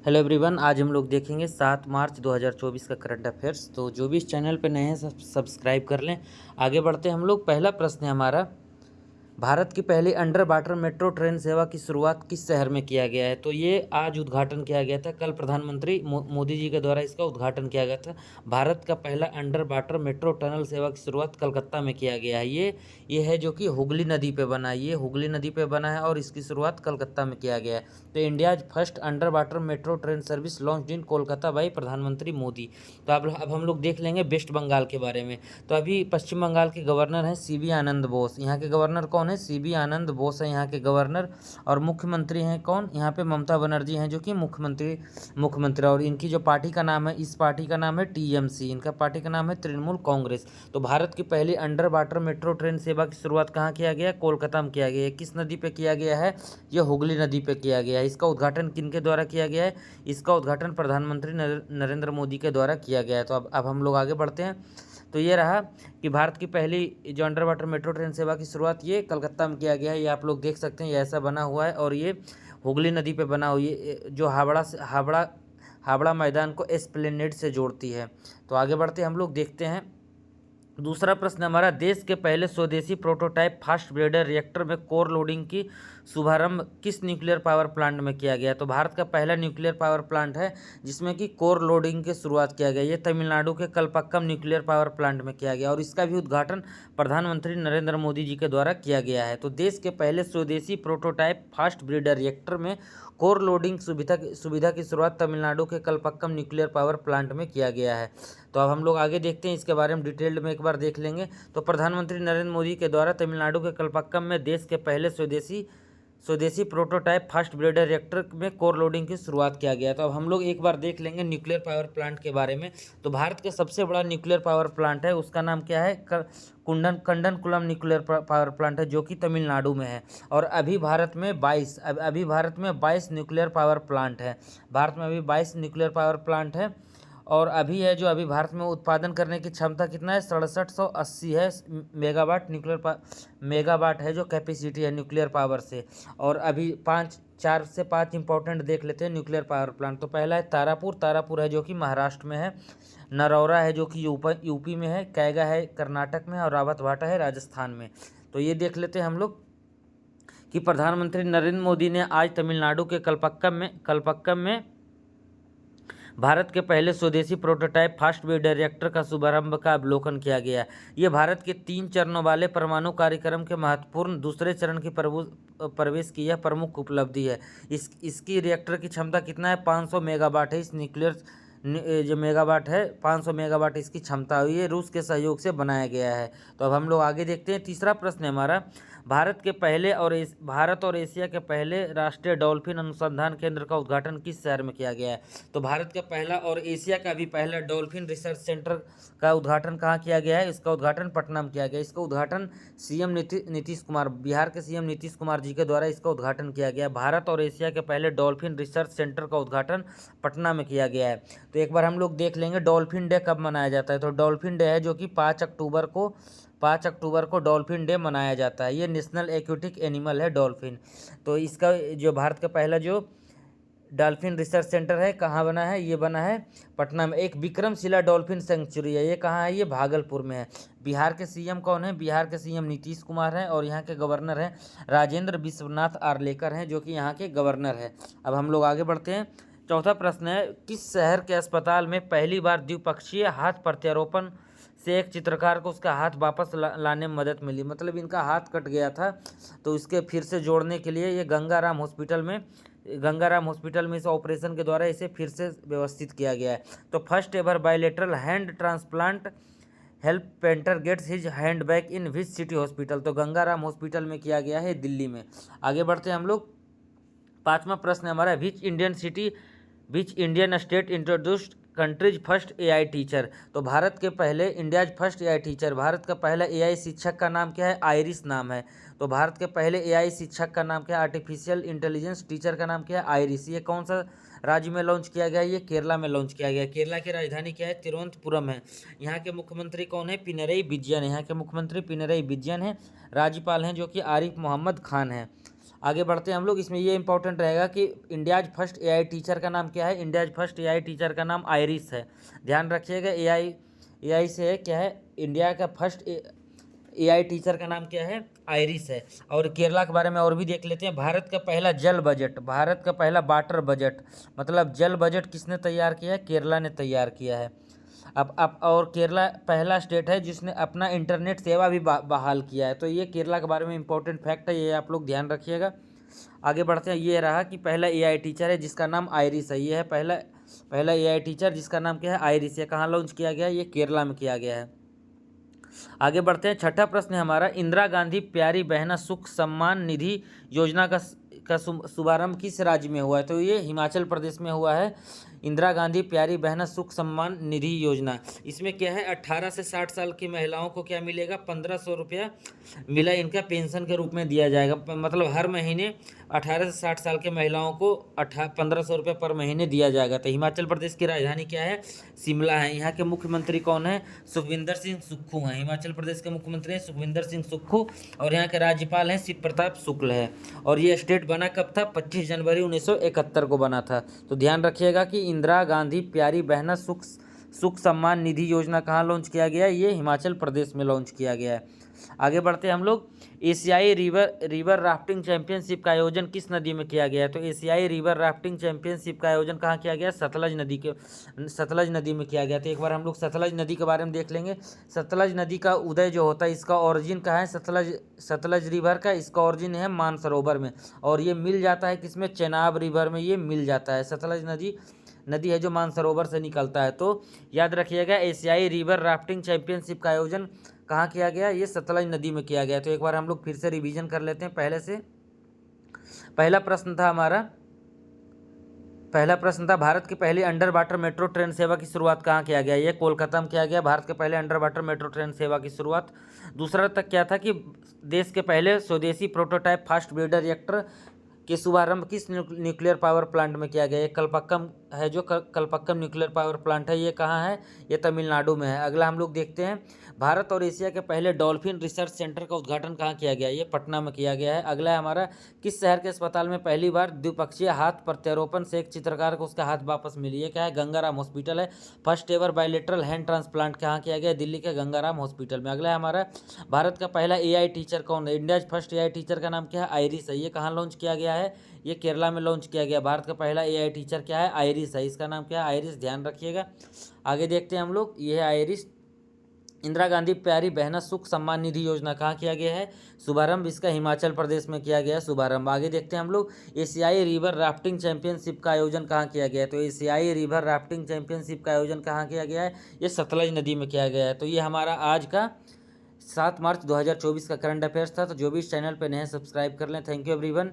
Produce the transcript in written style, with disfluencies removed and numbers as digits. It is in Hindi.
हेलो एवरीवन, आज हम लोग देखेंगे 7 मार्च 2024 का करंट अफेयर्स। तो जो भी इस चैनल पे नए हैं सब्सक्राइब कर लें। आगे बढ़ते हैं हम लोग। पहला प्रश्न है हमारा, भारत की पहली अंडर वाटर मेट्रो ट्रेन सेवा की शुरुआत किस शहर में किया गया है? तो ये आज उद्घाटन किया गया था। कल प्रधानमंत्री मोदी जी के द्वारा इसका उद्घाटन किया गया था। भारत का पहला अंडर वाटर मेट्रो टनल सेवा की शुरुआत कलकत्ता में किया गया है। ये है जो कि हुगली नदी पे बना है। ये हुगली नदी पे बना है और इसकी शुरुआत कलकत्ता में किया गया है। तो India's first under water metro train service launch in Kolkata by प्रधानमंत्री मोदी। तो अब हम लोग देख लेंगे वेस्ट बंगाल के बारे में। तो अभी पश्चिम बंगाल के गवर्नर हैं सीबी आनंद बोस। यहाँ के गवर्नर कौन है? सीबी आनंद बोस है यहाँ के गवर्नर। और मुख्यमंत्री हैं कौन? यहाँ पे ममता बनर्जी हैं जो कि मुख्यमंत्री। और इनकी जो पार्टी का नाम है, इस पार्टी का नाम है टीएमसी। इनका पार्टी का नाम है तृणमूल कांग्रेस। तो भारत की पहली अंडर वाटर मेट्रो ट्रेन सेवा की शुरुआत कहाँ किया गया? कोलकाता में किया गया है। किस नदी पे किया गया है? यह हुगली नदी पे किया गया है। इसका उद्घाटन किनके द्वारा किया गया है? इसका उद्घाटन प्रधानमंत्री नरेंद्र मोदी के द्वारा किया गया है। तो अब हम लोग आगे बढ़ते हैं। तो ये रहा कि भारत की पहली जो अंडर वाटर मेट्रो ट्रेन सेवा की शुरुआत ये कलकत्ता में किया गया है। ये आप लोग देख सकते हैं, ये ऐसा बना हुआ है और ये हुगली नदी पे बना हुआ है, जो हावड़ा मैदान को एस्प्लेनेड से जोड़ती है। तो आगे बढ़ते हम लोग देखते हैं। दूसरा प्रश्न हमारा, देश के पहले स्वदेशी प्रोटोटाइप फास्ट ब्रेडर रिएक्टर में कोर लोडिंग की शुभारंभ किस न्यूक्लियर पावर प्लांट में किया गया? तो भारत का पहला न्यूक्लियर पावर प्लांट है जिसमें कि कोर लोडिंग की शुरुआत किया गया। ये तमिलनाडु के कलपक्कम न्यूक्लियर पावर प्लांट में किया गया और इसका भी उद्घाटन प्रधानमंत्री नरेंद्र मोदी जी के द्वारा किया गया है। तो देश के पहले स्वदेशी प्रोटोटाइप फास्ट ब्रीडर रिएक्टर में कोर लोडिंग सुविधा की शुरुआत तमिलनाडु के कलपक्कम न्यूक्लियर पावर प्लांट में किया गया है। तो अब हम लोग आगे देखते हैं, इसके बारे में डिटेल्ड में एक बार देख लेंगे। तो प्रधानमंत्री नरेंद्र मोदी के द्वारा तमिलनाडु के कलपक्कम में देश के पहले स्वदेशी प्रोटोटाइप फास्ट ब्रेडर रिएक्टर में कोर लोडिंग की शुरुआत किया गया। तो अब हम लोग एक बार देख लेंगे न्यूक्लियर पावर प्लांट के बारे में। तो भारत का सबसे बड़ा न्यूक्लियर पावर प्लांट है, उसका नाम क्या है? कंडनकुलम न्यूक्लियर पावर प्लांट है जो कि तमिलनाडु में है। और अभी भारत में 22 न्यूक्लियर पावर प्लांट है। भारत में अभी 22 न्यूक्लियर पावर प्लांट है। और अभी है जो अभी भारत में उत्पादन करने की क्षमता कितना है? 6780 है मेगावाट। मेगावाट है जो कैपेसिटी है न्यूक्लियर पावर से। और अभी 4 से 5 इंपॉर्टेंट देख लेते हैं न्यूक्लियर पावर प्लांट। तो पहला है तारापुर है जो कि महाराष्ट्र में है। नरौरा है जो कि यूपी में है। कैगा है कर्नाटक में, और रावतभाटा है राजस्थान में। तो ये देख लेते हैं हम लोग कि प्रधानमंत्री नरेंद्र मोदी ने आज तमिलनाडु के कलपक्कम में भारत के पहले स्वदेशी प्रोटोटाइप फास्ट ब्रेडर रिएक्टर का शुभारंभ का अवलोकन किया गया। ये भारत के 3 चरणों वाले परमाणु कार्यक्रम के महत्वपूर्ण दूसरे चरण की प्रवेश की यह प्रमुख उपलब्धि है। इसकी रिएक्टर की क्षमता कितना है? 500 मेगावाट है। इस जो मेगावाट है 500 मेगावाट इसकी क्षमता हुई है। रूस के सहयोग से बनाया गया है। तो अब हम लोग आगे देखते हैं। तीसरा प्रश्न है हमारा, भारत और एशिया के पहले राष्ट्रीय डॉल्फिन अनुसंधान केंद्र का उद्घाटन किस शहर में किया गया है? तो भारत का पहला और एशिया का भी पहला डॉल्फिन रिसर्च सेंटर का उद्घाटन कहाँ किया गया है? इसका उद्घाटन पटना में किया गया। इसका उद्घाटन सीएम नीतीश कुमार, बिहार के सीएम नीतीश कुमार जी के द्वारा इसका उद्घाटन किया गया। भारत और एशिया के पहले डॉल्फिन रिसर्च सेंटर का उद्घाटन पटना में किया गया है। तो एक बार हम लोग देख लेंगे डॉल्फिन डे कब मनाया जाता है। तो डॉल्फिन डे है जो कि 5 अक्टूबर को डॉल्फिन डे मनाया जाता है। ये नेशनल एक्वेटिक एनिमल है डॉल्फिन। तो इसका जो भारत का पहला जो डॉल्फिन रिसर्च सेंटर है कहाँ बना है? ये बना है पटना में। एक विक्रमशिला डॉल्फिन सेंचुरी है, ये कहाँ है? ये भागलपुर में है। बिहार के सीएम कौन है? बिहार के सीएम नीतीश कुमार हैं और यहाँ के गवर्नर हैं राजेंद्र विश्वनाथ आर्लेकर हैं जो कि यहाँ के गवर्नर है। अब हम लोग आगे बढ़ते हैं। चौथा प्रश्न है, किस शहर के अस्पताल में पहली बार द्विपक्षीय हाथ प्रत्यारोपण से एक चित्रकार को उसका हाथ वापस लाने में मदद मिली? मतलब इनका हाथ कट गया था तो इसके फिर से जोड़ने के लिए ये गंगाराम हॉस्पिटल में इस ऑपरेशन के द्वारा इसे फिर से व्यवस्थित किया गया है। तो first ever bilateral hand transplant help painter gets his hand back in which city hospital? तो गंगाराम हॉस्पिटल में किया गया है, दिल्ली में। आगे बढ़ते हैं हम लोग। पांचवा प्रश्न है हमारा, which Indian state introduced countries first AI teacher? तो भारत के पहले India's first AI teacher, Bharat का पहला एआई शिक्षक का नाम क्या है? आइरिस नाम है। तो भारत के पहले एआई शिक्षक का नाम क्या है? आर्टिफिशियल इंटेलिजेंस टीचर का नाम क्या है? आइरिस। ये कौन सा राज्य में लॉन्च किया गया? ये केरला में लॉन्च किया गया। केरला की राजधानी क्या है? तिरुवनंतपुरम है। यहाँ के मुख्यमंत्री कौन है? पिनरई विजयन है। यहाँ के मुख्यमंत्री पिनरई विजयन है। राज्यपाल हैं जो कि आरिफ मोहम्मद खान है। आगे बढ़ते हैं हम लोग। इसमें ये इंपॉर्टेंट रहेगा कि इंडियाज फर्स्ट एआई टीचर का नाम क्या है। इंडियाज फर्स्ट एआई टीचर का नाम आयरिस है। ध्यान रखिएगा, एआई से है क्या है, इंडिया का फर्स्ट एआई टीचर का नाम क्या है, आयरिस है। और केरला के बारे में और भी देख लेते हैं। भारत का पहला जल बजट, भारत का पहला वाटर बजट, मतलब जल बजट किसने तैयार किया है, केरला ने तैयार किया है। अब और केरला पहला स्टेट है जिसने अपना इंटरनेट सेवा भी बहाल किया है। तो ये केरला के बारे में इंपॉर्टेंट फैक्ट है, ये आप लोग ध्यान रखिएगा। आगे बढ़ते हैं। ये रहा कि पहला एआई टीचर है जिसका नाम आयरिस है। ये है पहला एआई टीचर जिसका नाम क्या है, आयरिस। ये कहाँ लॉन्च किया गया है, ये केरला में किया गया है। आगे बढ़ते हैं। छठा प्रश्न है हमारा, इंदिरा गांधी प्यारी बहना सुख सम्मान निधि योजना का शुभारंभ किस राज्य में हुआ है। तो ये हिमाचल प्रदेश में हुआ है, इंदिरा गांधी प्यारी बहना सुख सम्मान निधि योजना। इसमें क्या है, 18 से 60 साल की महिलाओं को क्या मिलेगा, 1500 रुपया मिला, इनका पेंशन के रूप में दिया जाएगा। मतलब हर महीने 18 से 60 साल के महिलाओं को 1500 रुपये पर महीने दिया जाएगा। तो हिमाचल प्रदेश की राजधानी क्या है, शिमला है। यहाँ के मुख्यमंत्री कौन है, सुखविंदर सिंह सुक्खू हैं। हिमाचल प्रदेश के मुख्यमंत्री हैं सुखविंदर सिंह सुक्खू, और यहाँ के राज्यपाल हैं शिव प्रताप शुक्ल है। और ये स्टेट बना कब था, 25 जनवरी 1971 को बना था। तो ध्यान रखिएगा कि इंदिरा गांधी प्यारी बहना सुख सम्मान निधि योजना कहाँ लॉन्च किया गया है, ये हिमाचल प्रदेश में लॉन्च किया गया है। आगे बढ़ते हैं हम लोग। एशियाई रिवर राफ्टिंग चैंपियनशिप का आयोजन किस नदी में किया गया है। तो एशियाई रिवर राफ्टिंग चैंपियनशिप का आयोजन कहाँ किया गया, सतलज नदी में किया गया। तो एक बार हम लोग सतलज नदी के बारे में देख लेंगे। सतलज नदी का उदय जो होता है, इसका ओरिजिन कहाँ है, सतलज रिवर का इसका ओरिजिन है मानसरोवर में, और ये मिल जाता है किसमें, चेनाब रिवर में ये मिल जाता है। सतलज नदी है जो मानसरोवर से निकलता है। तो याद रखिएगा, एशियाई रिवर राफ्टिंग चैंपियनशिप का आयोजन कहाँ किया गया, ये सतलज नदी में किया गया। तो एक बार हम लोग फिर से रिवीजन कर लेते हैं पहले से। पहला प्रश्न था भारत की पहली अंडर वाटर मेट्रो ट्रेन सेवा की शुरुआत कहाँ किया गया, ये कोलकाता में किया गया, भारत के पहले अंडर वाटर मेट्रो ट्रेन सेवा की शुरुआत। दूसरा तक क्या था कि देश के पहले स्वदेशी प्रोटोटाइप फास्ट ब्रीडर रिएक्टर के शुभारंभ किस न्यूक्लियर पावर प्लांट में किया गया, ये कलपक्कम है, जो कलपक्कम न्यूक्लियर पावर प्लांट है, ये कहाँ है, ये तमिलनाडु में है। अगला हम लोग देखते हैं, भारत और एशिया के पहले डॉल्फिन रिसर्च सेंटर का उद्घाटन कहाँ किया गया, ये पटना में किया गया है। अगला है हमारा, किस शहर के अस्पताल में पहली बार द्विपक्षीय हाथ प्रत्यारोपण से एक चित्रकार को उसका हाथ वापस मिली, ये क्या है, गंगाराम हॉस्पिटल है। First ever bilateral hand transplant कहाँ किया गया, दिल्ली के गंगाराम हॉस्पिटल में। अगला है हमारा, भारत का पहला एआई टीचर कौन है, इंडियाज फर्स्ट एआई टीचर का नाम क्या है, आयरिस है। ये कहाँ लॉन्च किया गया है, ये केरला में लॉन्च किया गया। भारत का पहला एआई टीचर क्या है, आयरिस है, इसका नाम क्या है, आयरिस। ध्यान रखिएगा। आगे देखते हैं हम लोग, ये है आयरिस। इंदिरा गांधी प्यारी बहना सुख सम्मान निधि योजना कहाँ किया गया है, शुभारंभ इसका हिमाचल प्रदेश में किया गया है, शुभारंभ। आगे देखते हैं हम लोग, एशियाई रिवर राफ्टिंग चैंपियनशिप का आयोजन कहाँ किया गया है। तो एशियाई रिवर राफ्टिंग चैंपियनशिप का आयोजन कहाँ किया गया है, ये सतलज नदी में किया गया है। तो ये हमारा आज का 7 मार्च 2024 का करंट अफेयर्स था। तो जो भी इस चैनल पर नए सब्सक्राइब कर लें। Thank you everyone.